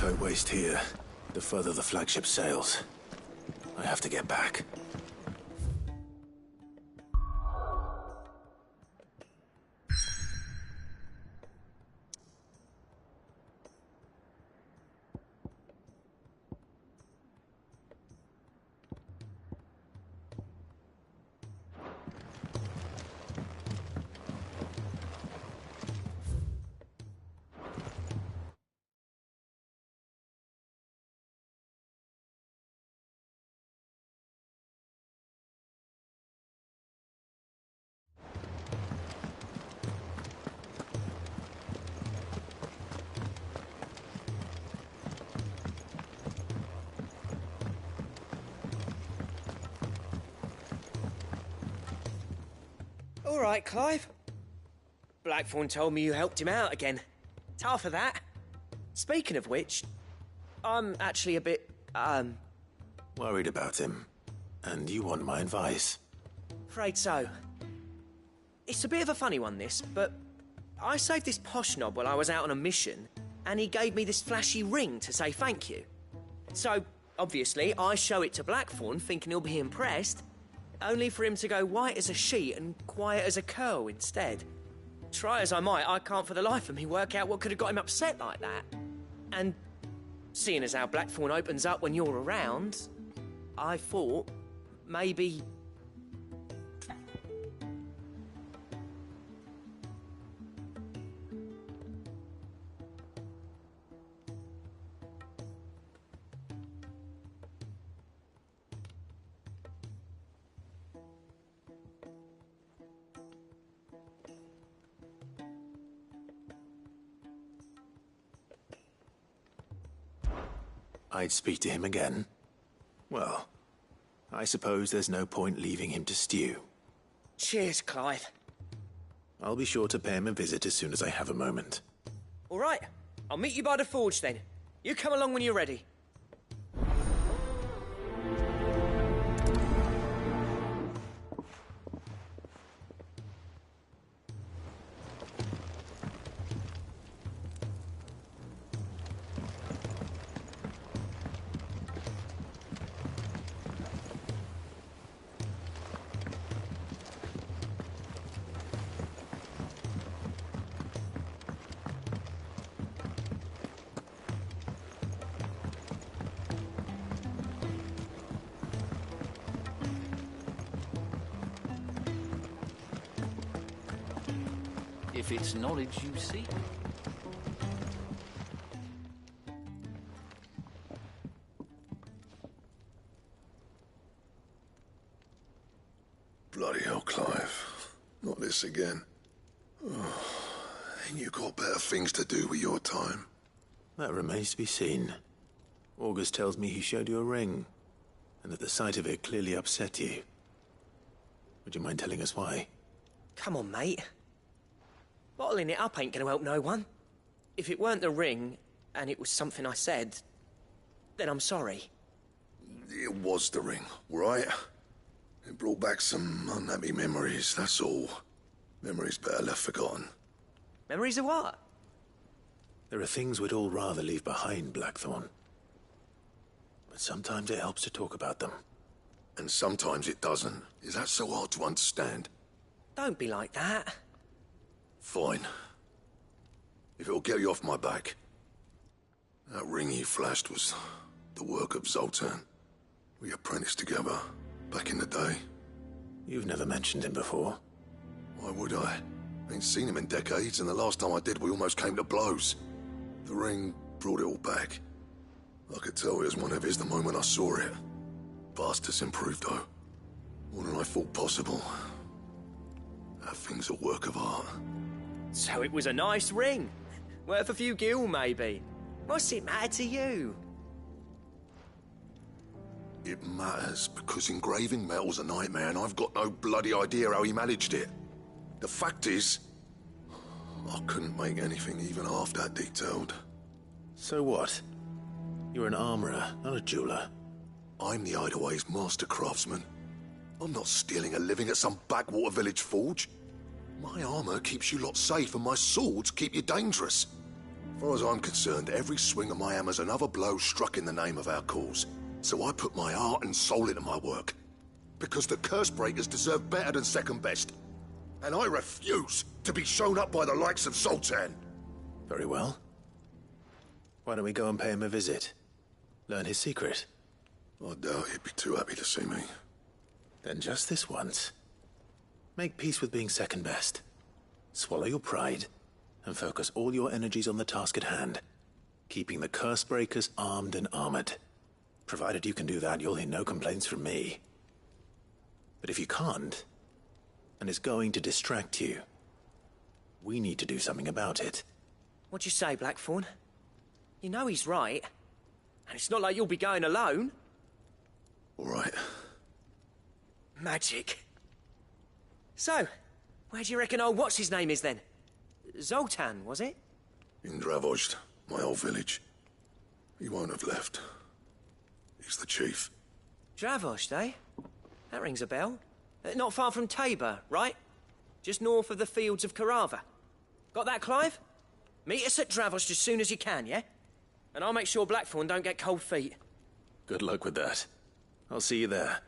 tight waist here, the further the flagship sails. I have to get back. All right, Clive. Blackthorn told me you helped him out again. Tough of that. Speaking of which, I'm actually a bit, Worried about him. And you want my advice? afraid so. It's a bit of a funny one, this, but I saved this posh knob while I was out on a mission, and he gave me this flashy ring to say thank you. So, obviously, I show it to Blackthorn, thinking he'll be impressed, only for him to go white as a sheet and quiet as a curl instead. Try as I might, I can't for the life of me work out what could have got him upset like that. And seeing as how Blackthorn opens up when you're around, I thought maybe... I'd speak to him again. Well, I suppose there's no point leaving him to stew. Cheers, Clive. I'll be sure to pay him a visit as soon as I have a moment. All right, I'll meet you by the forge then. You come along when you're ready. If it's knowledge you seek. Bloody hell, Clive. Not this again. Oh, ain't you got better things to do with your time? That remains to be seen. August tells me he showed you a ring, and that the sight of it clearly upset you. Would you mind telling us why? Come on, mate. Bottling it up ain't gonna help no one. If it weren't the ring, and it was something I said, then I'm sorry. It was the ring, right? It brought back some unhappy memories, that's all. Memories better left forgotten. Memories of what? There are things we'd all rather leave behind, Blackthorn. But sometimes it helps to talk about them. And sometimes it doesn't. Is that so hard to understand? Don't be like that. Fine. If it'll get you off my back. That ring you flashed was the work of Zoltan. We apprenticed together, back in the day. You've never mentioned him before. Why would I? Ain't seen him in decades, and the last time I did, we almost came to blows. The ring brought it all back. I could tell it was one of his the moment I saw it. Vast improved, though. More than I thought possible. That thing's a work of art. So it was a nice ring. Worth a few gil, maybe. What's it matter to you? It matters because engraving metal's a nightmare and I've got no bloody idea how he managed it. The fact is, I couldn't make anything even half that detailed. So what? You're an armorer, not a jeweler. I'm the Hideaway's master craftsman. I'm not stealing a living at some backwater village forge. My armor keeps you lot safe and my swords keep you dangerous. far as I'm concerned, every swing of my hammer's another blow struck in the name of our cause. So I put my heart and soul into my work. Because the curse breakers deserve better than second best. And I refuse to be shown up by the likes of Zoltan. Very well. Why don't we go and pay him a visit? Learn his secret. I doubt he'd be too happy to see me. Then just this once. Make peace with being second best. Swallow your pride, and focus all your energies on the task at hand. Keeping the curse breakers armed and armored. Provided you can do that, you'll hear no complaints from me. But if you can't, and it's going to distract you, we need to do something about it. What'd you say, Blackthorn? You know he's right. And it's not like you'll be going alone. All right. Magic. So, where do you reckon old what's-his-name is then? Zoltan, was it? In Dravozd, my old village. He won't have left. He's the chief. Dravozd, eh? That rings a bell. Not far from Tabor, right? Just north of the fields of Carava. Got that, Clive? Meet us at Dravozd as soon as you can, yeah? And I'll make sure Blackthorn don't get cold feet. Good luck with that. I'll see you there.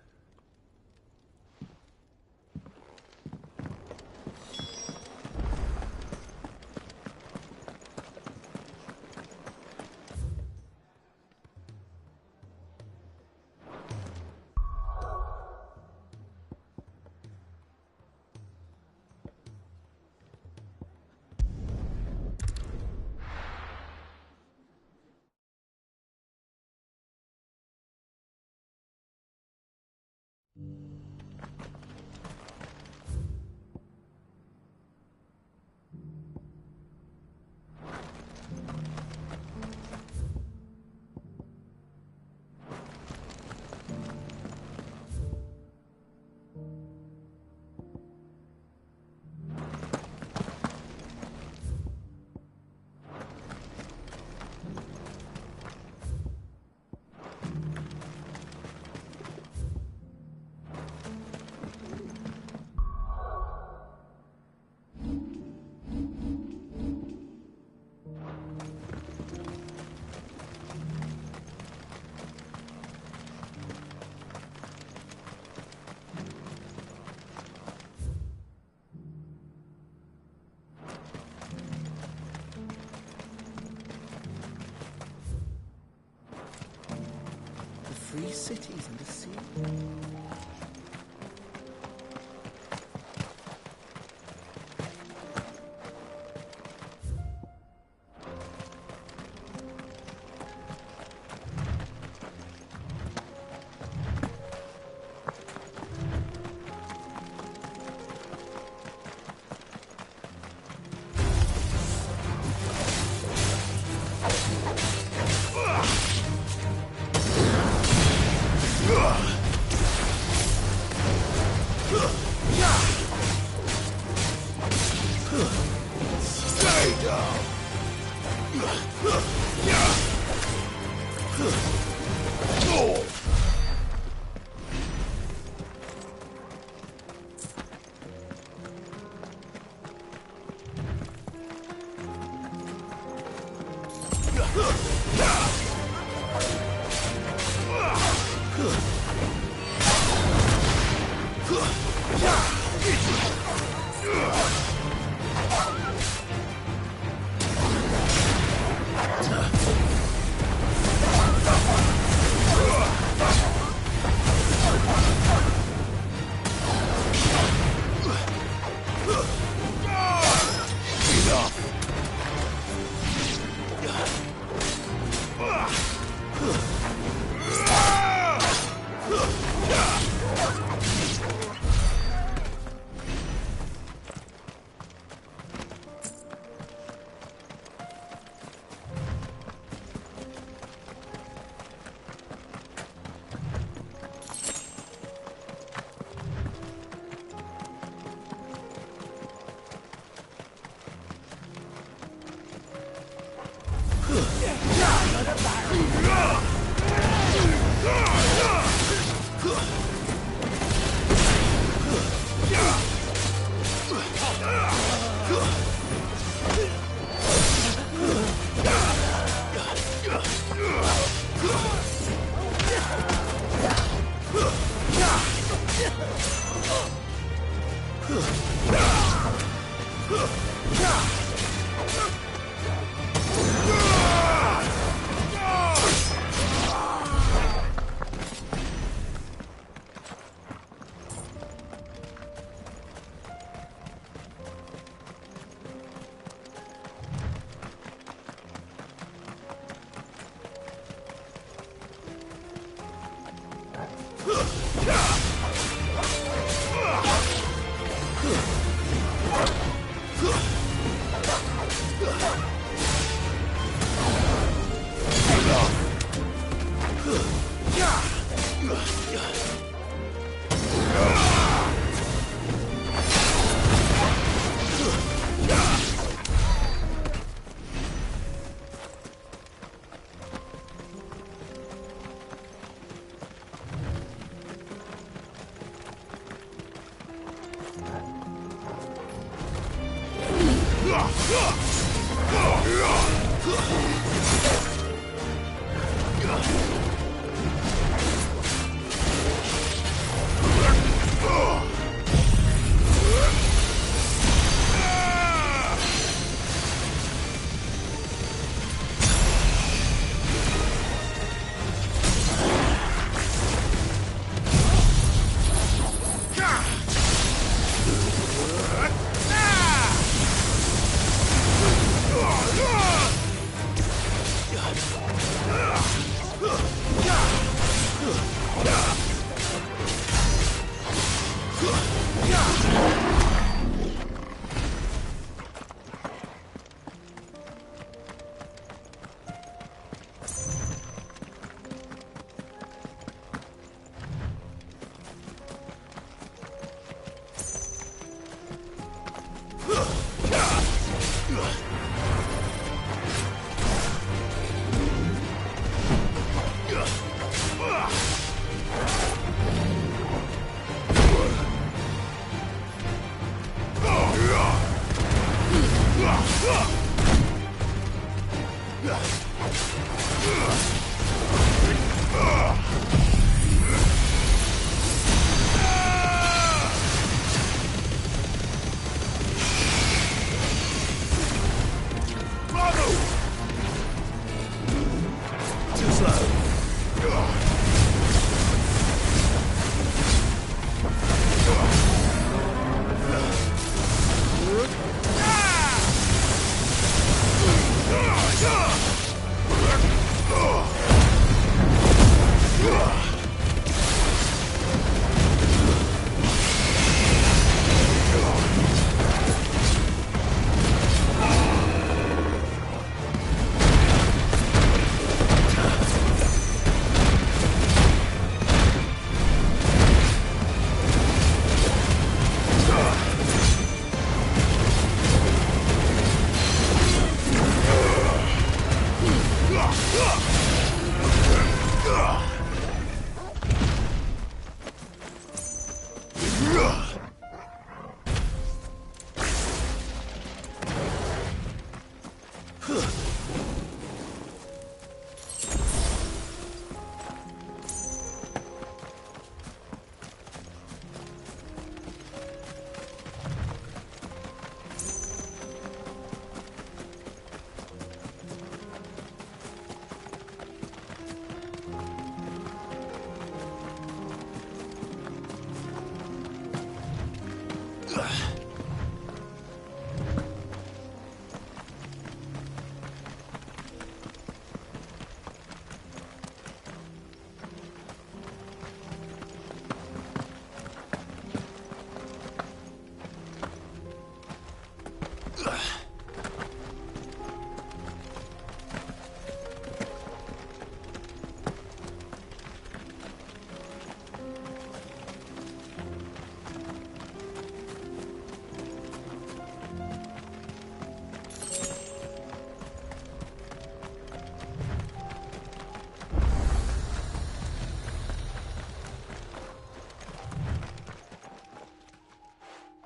Free cities and the sea.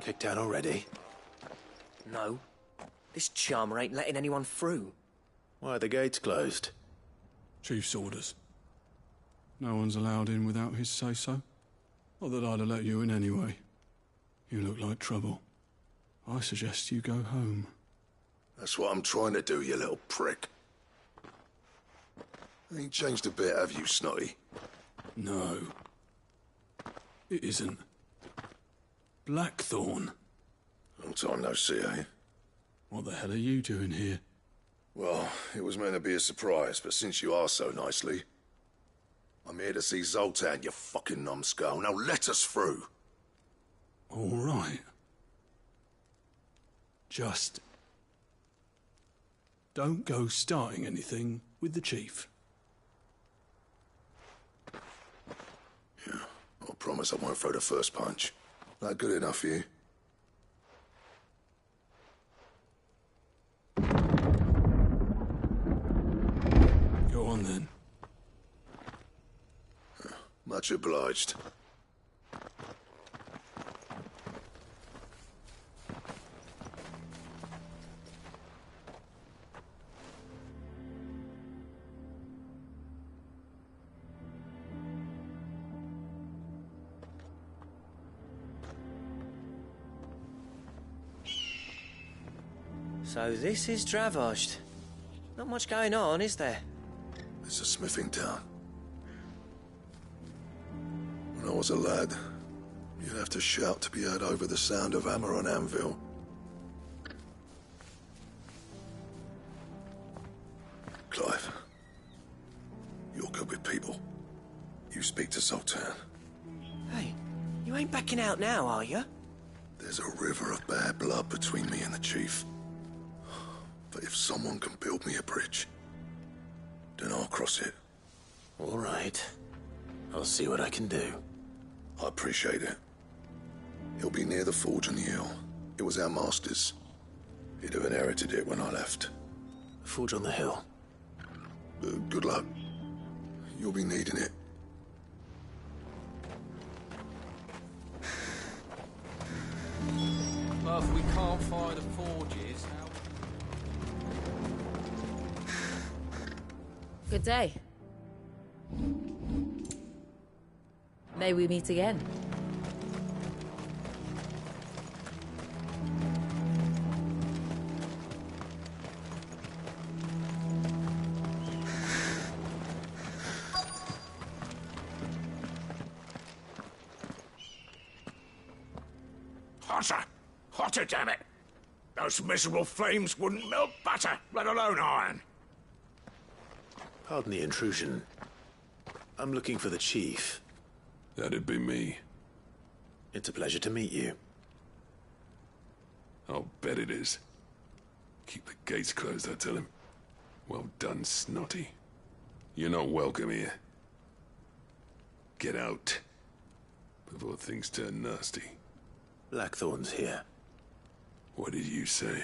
Kicked out already? No. This charmer ain't letting anyone through. Why are the gates closed? Chief's orders. No one's allowed in without his say-so. Not that I'd have let you in anyway. You look like trouble. I suggest you go home. That's what I'm trying to do, you little prick. Ain't changed a bit, have you, Snotty? No. It isn't. Blackthorn. Long time no see, eh? What the hell are you doing here? Well, it was meant to be a surprise, but since you asked so nicely... I'm here to see Zoltan, you fucking numbskull. Now let us through. All right. Just... don't go starting anything with the chief. Yeah, I promise I won't throw the first punch. That good enough for you? Go on then. Much obliged. So this is Dravosht. Not much going on, is there? It's a smithing town. When I was a lad, you'd have to shout to be heard over the sound of hammer on anvil. Clive, you're good with people. You speak to Zoltan. Hey, you ain't backing out now, are you? There's a river of bad blood between me and the chief. But if someone can build me a bridge, then I'll cross it. All right. I'll see what I can do. I appreciate it. He'll be near the forge on the hill. It was our master's. He'd have inherited it when I left. Forge on the hill. Good luck. You'll be needing it. Well, if we can't find the forges, how... Good day. May we meet again. Hotter! Hotter, damn it! Those miserable flames wouldn't melt butter, let alone iron. Pardon the intrusion. I'm looking for the chief. That'd be me. It's a pleasure to meet you. I'll bet it is. Keep the gates closed, I tell him. Well done, Snotty. You're not welcome here. Get out. Before things turn nasty. Blackthorn's here. What did you say?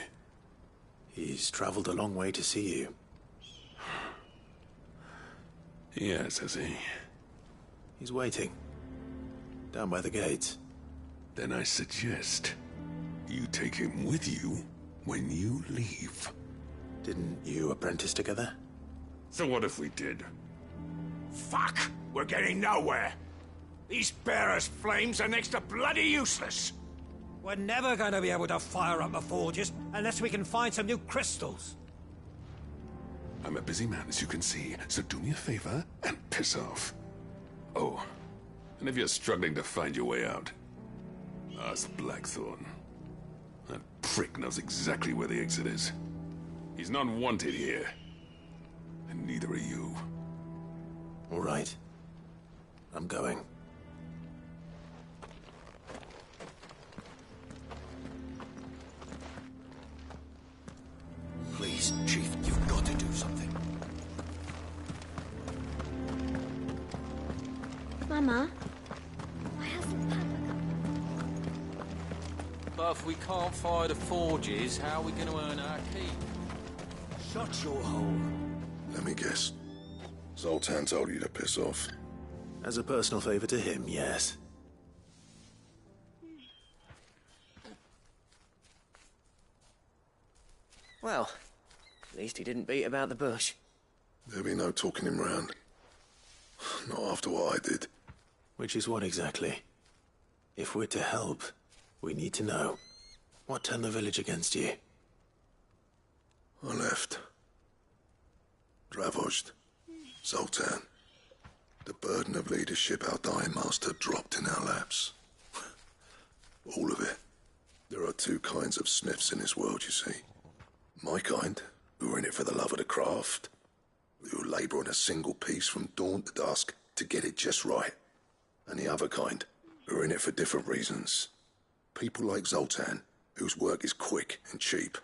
He's traveled a long way to see you. Yes, has he? He's waiting. Down by the gates. Then I suggest you take him with you when you leave. Didn't you apprentice together? So what if we did? Fuck! We're getting nowhere. These bearers' flames are next to bloody useless. We're never going to be able to fire up the forges unless we can find some new crystals. I'm a busy man, as you can see, so do me a favor and piss off. Oh, and if you're struggling to find your way out, ask Blackthorn. That prick knows exactly where the exit is. He's not wanted here. And neither are you. All right. I'm going. Please, Chief, you've got to do something. Mama, why hasn't Papa come? But if we can't find the forges, how are we going to earn our keep? Shut your hole. Let me guess. Zoltan told you to piss off. As a personal favor to him, yes. Well, at least he didn't beat about the bush. There'll be no talking him round. Not after what I did. Which is what exactly? If we're to help, we need to know. What turned the village against you? I left. Dravost, Zoltan. The burden of leadership our dying master dropped in our laps. All of it. There are two kinds of smiths in this world, you see. My kind, who are in it for the love of the craft, who labour on a single piece from dawn to dusk to get it just right. And the other kind, who are in it for different reasons. People like Zoltan, whose work is quick and cheap.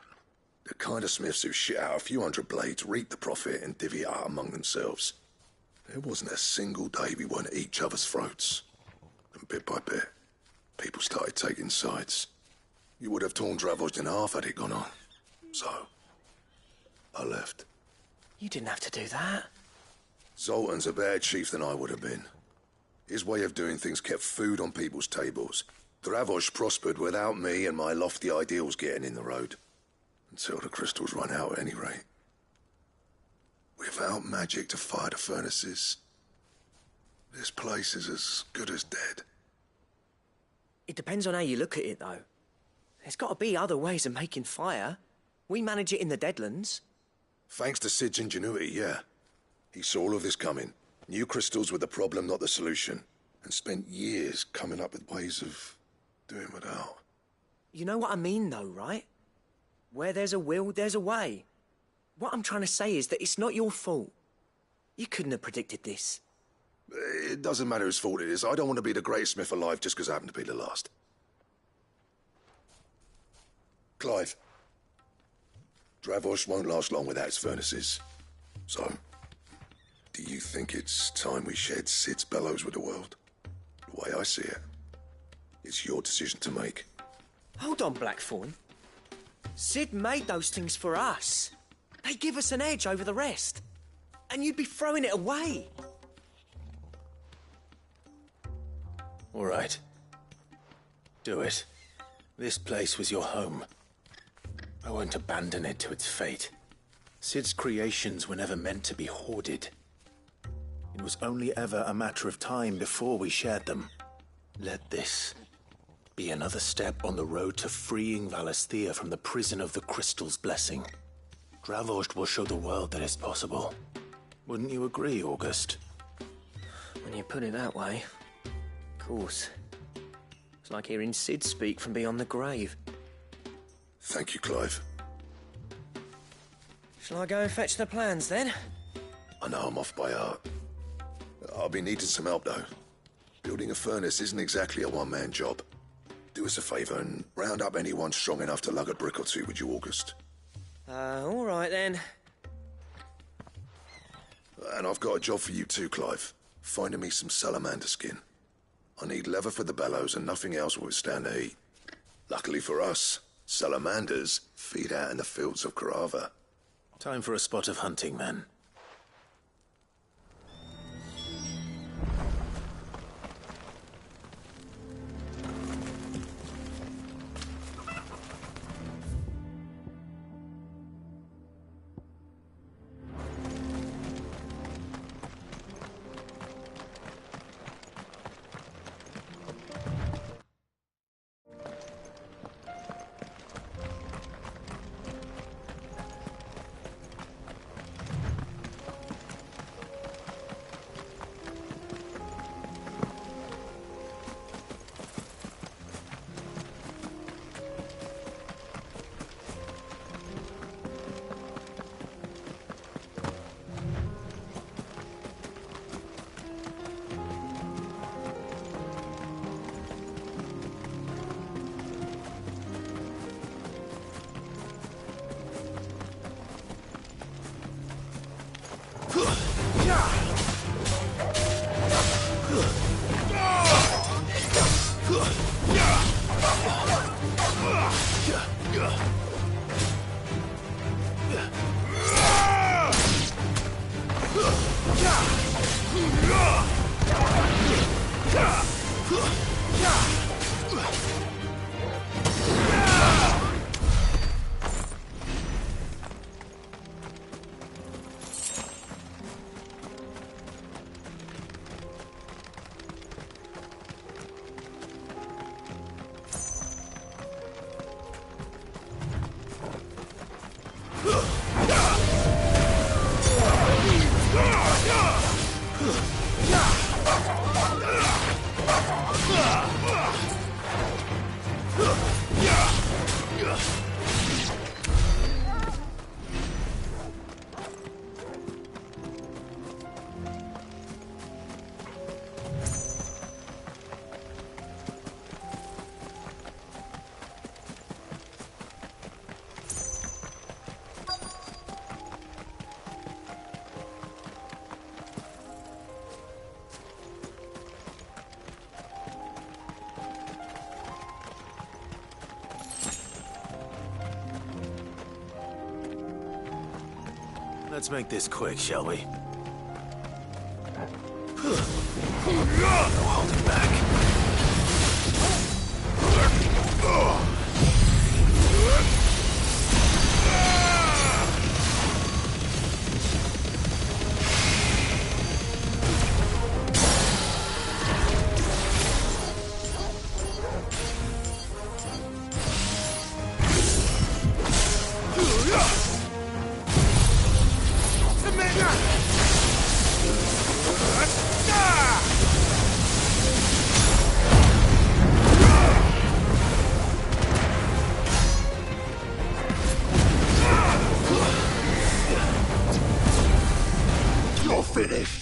The kind of smiths who shit out a few hundred blades, reap the profit, and divvy it out among themselves. There wasn't a single day we weren't at each other's throats. And bit by bit, people started taking sides. You would have torn Dravost in half had it gone on. So, I left. You didn't have to do that. Zoltan's a better chief than I would have been. His way of doing things kept food on people's tables. Dravost prospered without me and my lofty ideals getting in the road. Until the crystals run out at any rate. Without magic to fire the furnaces, this place is as good as dead. It depends on how you look at it, though. There's got to be other ways of making fire. We manage it in the Deadlands. Thanks to Sid's ingenuity, yeah. He saw all of this coming. Knew crystals were the problem, not the solution. And spent years coming up with ways of doing without. You know what I mean, though, right? Where there's a will, there's a way. What I'm trying to say is that it's not your fault. You couldn't have predicted this. It doesn't matter whose fault it is. I don't want to be the greatest smith alive just because I happen to be the last. Clive. Dravost won't last long without its furnaces. So, do you think it's time we shared Sid's bellows with the world? The way I see it, it's your decision to make. Hold on, Blackthorn. Sid made those things for us. They give us an edge over the rest. And you'd be throwing it away. All right. Do it. This place was your home. I won't abandon it to its fate. Sid's creations were never meant to be hoarded. It was only ever a matter of time before we shared them. Let this be another step on the road to freeing Valisthea from the prison of the Crystal's blessing. Dravost will show the world that it's possible. Wouldn't you agree, August? When you put it that way, of course. It's like hearing Sid speak from beyond the grave. Thank you, Clive. Shall I go and fetch the plans, then? I know I'm off by heart. I'll be needing some help, though. Building a furnace isn't exactly a one-man job. Do us a favour and round up anyone strong enough to lug a brick or two, would you, August? All right, then. And I've got a job for you too, Clive. Finding me some salamander skin. I need leather for the bellows and nothing else will withstand the heat. Luckily for us, salamanders feed out in the fields of Carava. Time for a spot of hunting, then. Let's make this quick, shall we? No holding back. You're finished.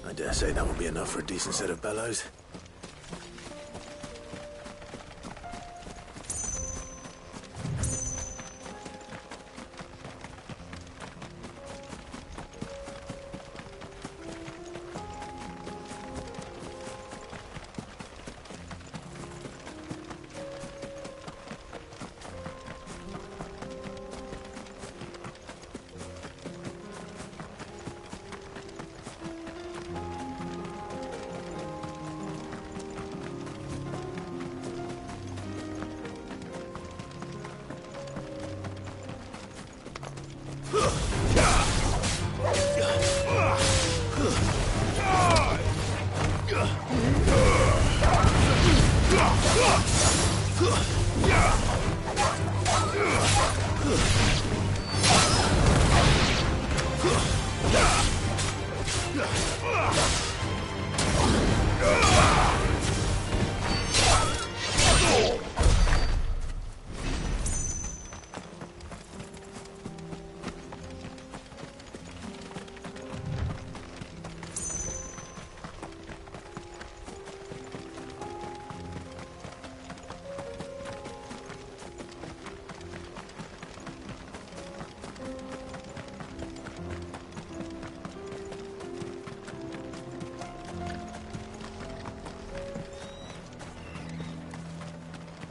I dare say that would be enough for a decent set of bellows.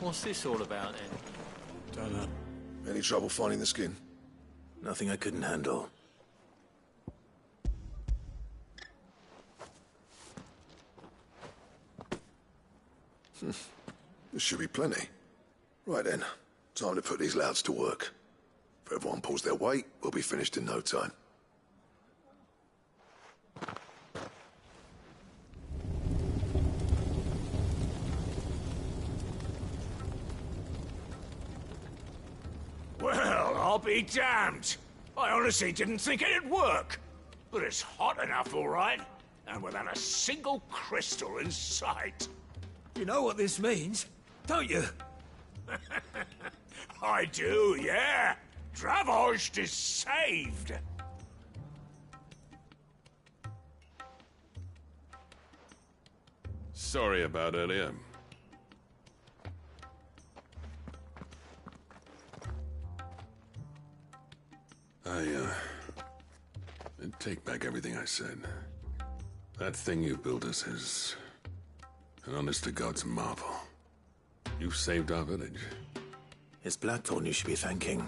What's this all about, then? Don't know. Any trouble finding the skin? Nothing I couldn't handle. This should be plenty. Right then, time to put these louds to work. If everyone pulls their weight, we'll be finished in no time. Well, I'll be damned. I honestly didn't think it'd work. But it's hot enough, all right. And without a single crystal in sight. You know what this means, don't you? I do, yeah. Dravost is saved. Sorry about earlier. I take back everything I said. That thing you built us is an honest-to-God's marvel. You saved our village. It's Blackthorn you should be thanking.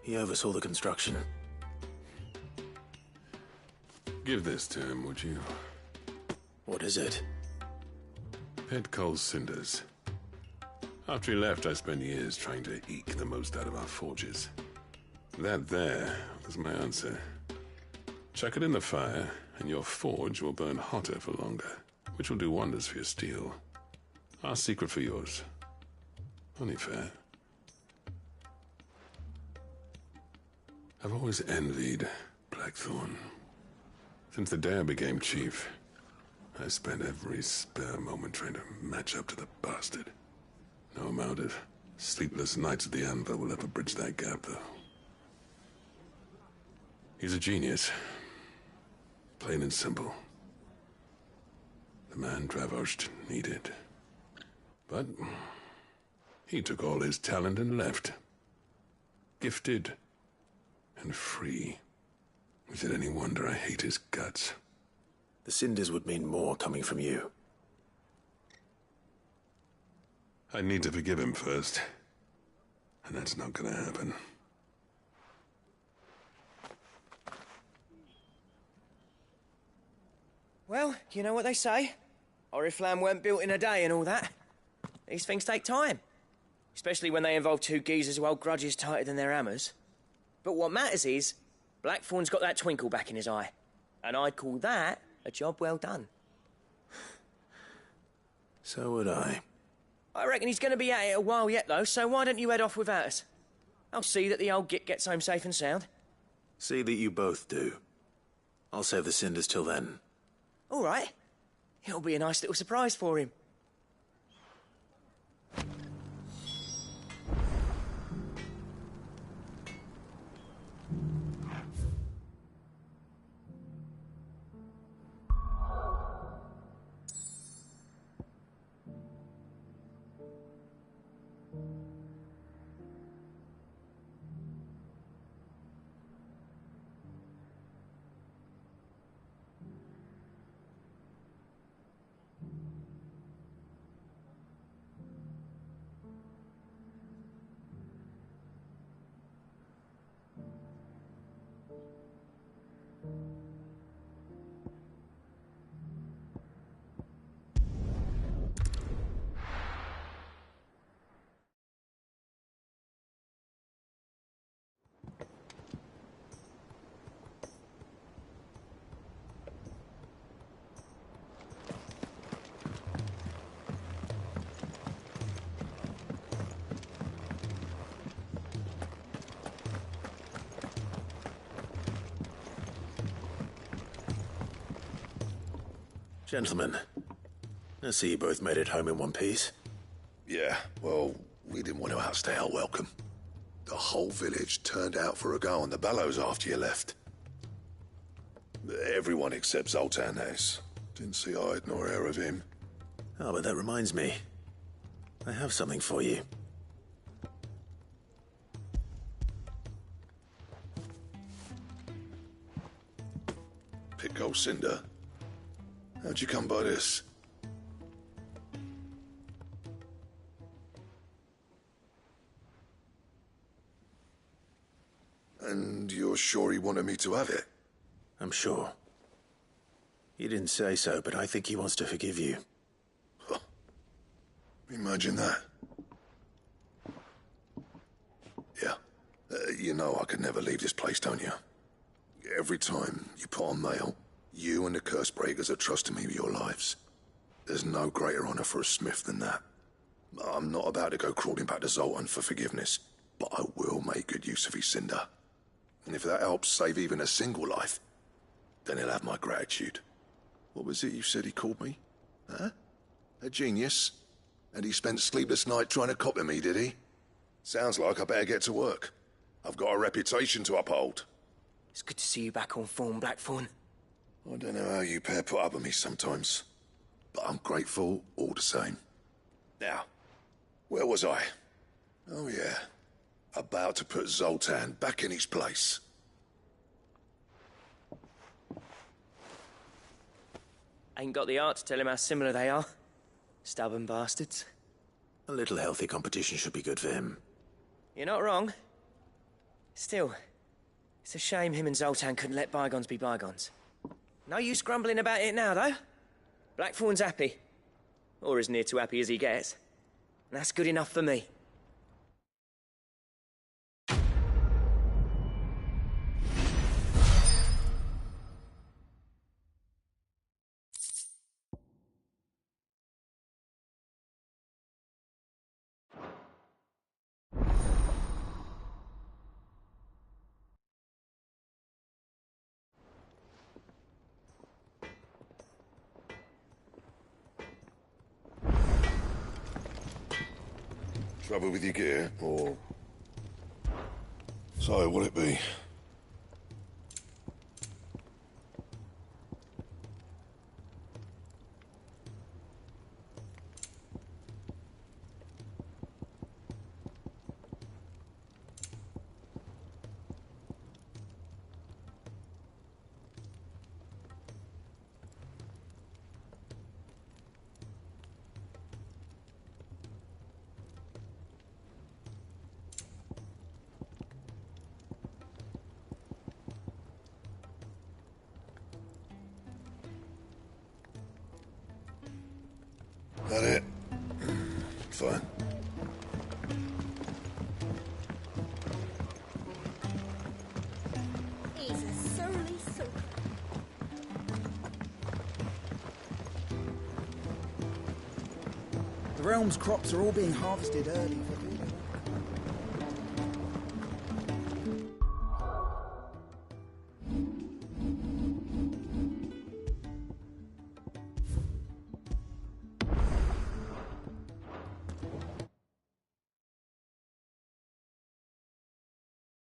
He oversaw the construction. Give this to him, would you? What is it? Pet Cole's cinders. After he left, I spent years trying to eke the most out of our forges. That there was my answer. Chuck it in the fire, and your forge will burn hotter for longer, which will do wonders for your steel. Our secret for yours. Only fair. I've always envied Blackthorn. Since the day I became chief, I spent every spare moment trying to match up to the bastard. No amount of sleepless nights at the Anvil will ever bridge that gap, though. He's a genius. Plain and simple. The man Dravost needed. But he took all his talent and left. Gifted and free. Is it any wonder I hate his guts? The cinders would mean more coming from you. I need to forgive him first. And that's not gonna happen. Well, you know what they say. Oriflamme weren't built in a day and all that. These things take time. Especially when they involve two geezers who hold grudges tighter than their hammers. But what matters is, Blackthorn's got that twinkle back in his eye. And I'd call that a job well done. So would I. I reckon he's going to be at it a while yet, though, so why don't you head off without us? I'll see that the old git gets home safe and sound. See that you both do. I'll save the cinders till then. All right. It'll be a nice little surprise for him. Gentlemen, I see you both made it home in one piece. Yeah, well, we didn't want to outstay our welcome. The whole village turned out for a go on the bellows after you left. Everyone except Zoltan has. Didn't see hide nor hair of him. Oh, but that reminds me. I have something for you. Pico Cinder. How'd you come by this? And you're sure he wanted me to have it? I'm sure. He didn't say so, but I think he wants to forgive you. Huh. Imagine that. Yeah. You know I could never leave this place, don't you? Every time you put on mail, you and the curse breakers are trusting me with your lives. There's no greater honor for a smith than that. I'm not about to go crawling back to Zoltan for forgiveness, but I will make good use of his cinder. And if that helps save even a single life, then he'll have my gratitude. What was it you said he called me? Huh? A genius? And he spent sleepless night trying to copy me, did he? Sounds like I better get to work. I've got a reputation to uphold. It's good to see you back on form, Blackthorn. I don't know how you pair put up with me sometimes, but I'm grateful all the same. Now, where was I? Oh yeah, about to put Zoltan back in his place. Ain't got the art to tell him how similar they are. Stubborn bastards. A little healthy competition should be good for him. You're not wrong. Still, it's a shame him and Zoltan couldn't let bygones be bygones. No use grumbling about it now, though. Blackthorn's happy. Or as near to happy as he gets. And that's good enough for me. Trouble with your gear, or... So, what'll it be? That it? Fine. He's a surly soul. The realm's crops are all being harvested early for